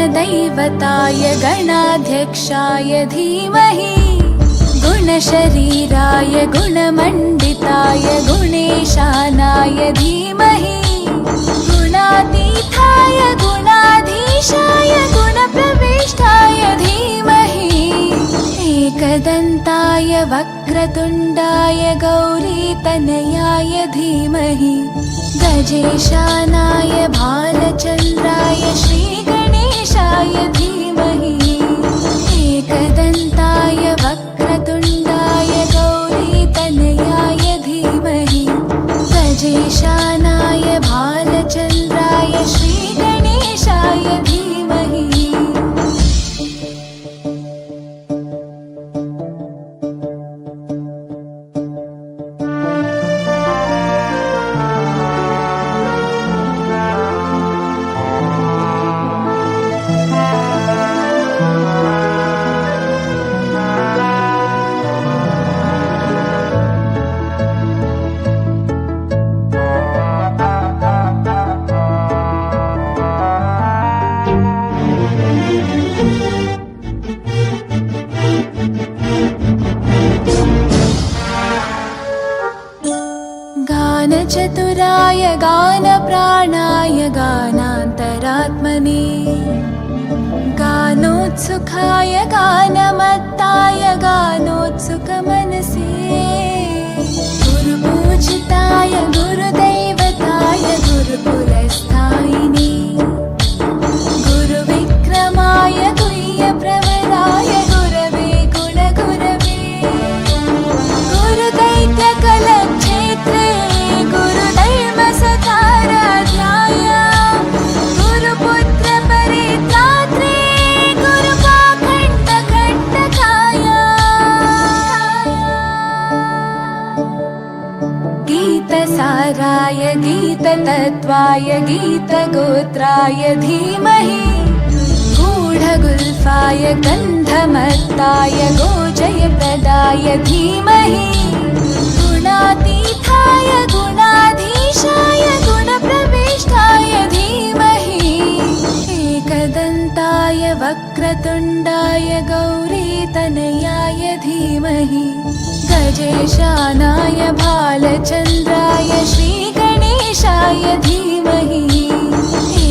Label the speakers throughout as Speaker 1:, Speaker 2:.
Speaker 1: गणदैवताय गणाध्यक्षाय धीमहि गुणशरीराय गुणमण्डिताय गुणेशानाय धीमहि गुणातीताय गुणाधीशाय गुणप्रविष्टाय धीमहि एकदन्ताय वक्रतुण्डाय गौरीतनयाय धीमहि गजेशानाय भालचन्द्राय श्रीगणेशाय धीमहि एकदन्ताय वक्रतुण्डाय गौरीतनयाय धीमहि गजेशानाय भालचन्द्राय श्रीगणेशाय धीमहि गानचतुराय गानप्राणाय गानान्तरात्मने गानोत्सुकाय गानमत्ताय गानोत्सुकमनसे गुरुपूजिताय गुरुदैवताय गुरुकुलस्थायिने गुरुविक्रमाय गुह्यप्रवराय गुरवे गुणगुरवे गुरुदैत्यकलक्षेत्रे गुरुधर्मसकाराध्याय गुरुपुत्रपरित्रात्रे गुरुपाखण्डखण्डकाय गीतसाराय गीततत्त्वाय गीतगोत्राय धीमहि गूढगुल्फाय गन्धमत्ताय गोजयप्रदाय धीमहि गुणातीताय गुणाधीशाय गुणप्रविष्टाय धीमहि एकदन्ताय वक्रतुण्डाय गौरीतनयाय धीमहि गजेशानाय भालचन्द्राय श्रीगणेशाय धीमहि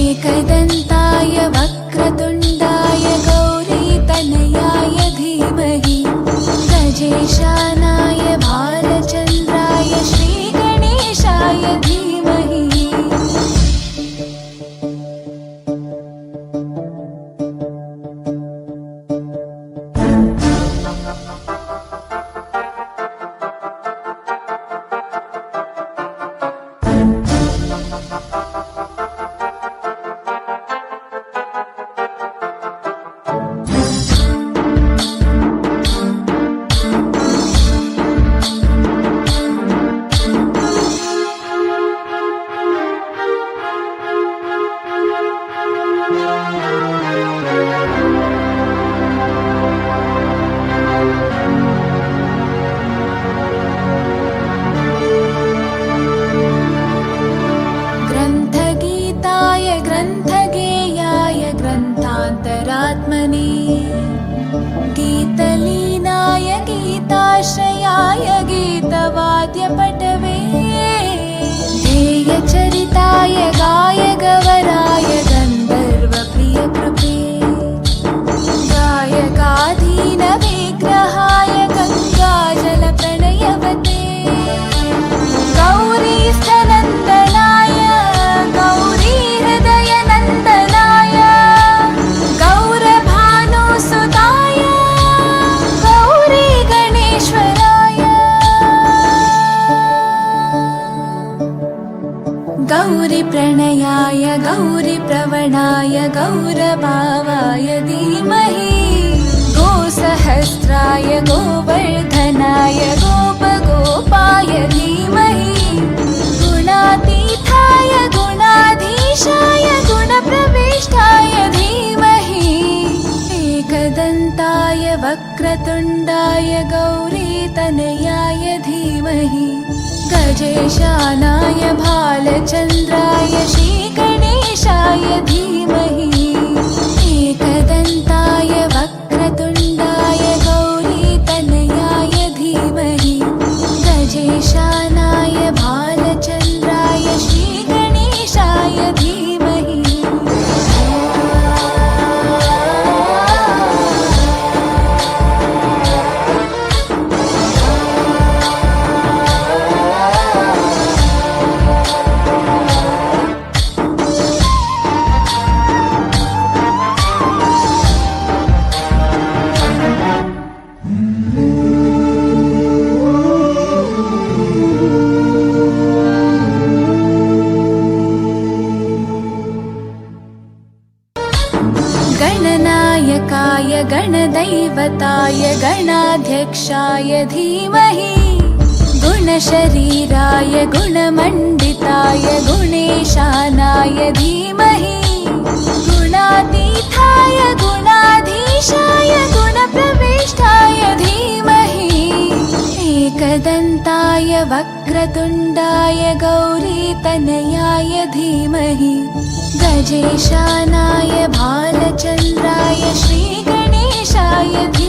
Speaker 1: एकदन्ताय वक्रतुण्डाय गौरीतनयाय धीमहि गजेशानाय भालचन्द्राय श्रीगणेशाय धीमहि गीतलीनाय गीताश्रयाय गीतवाद्यपटवे ध्येयचरिताय गायगवराय गन्धर्वप्रियकृपे गायकाधीनविग्रहाय गङ्गाजलप्रणयवते गौरीस्थनन्दनाय गौरीहृदयनन्दनाय गौरभानुसुताय गौरीगणेश्वराय गौरीप्रणयाय गौरीप्रवणाय गौरभावाय धीमहि गोसहस्राय गोवर्धनाय गोपगोपाय धीमहि गुणातीताय गुणाधीशाय गुणप्रविष्टाय धीमहि एकदन्ताय वक्रतुण्डाय गौरीतनयाय धीमहि गजेशानाय भालचन्द्राय श्रीगणेशाय धीमहि गजेशानाय भालचन्द्राय श्रीगणेशाय धीमहि गणनायकाय गणदैवताय गणाध्यक्षाय धीमहि गुणशरीराय गुणमण्डिताय गुणेशानाय धीमहि गुणातीताय गुणाधीशाय गुणप्रविष्टाय धीमहि एकदन्ताय वक्रतुण्डाय गौरीतनयाय धीमहि गजेशानाय भालचन्द्राय श्रीगणेशाय धीमहि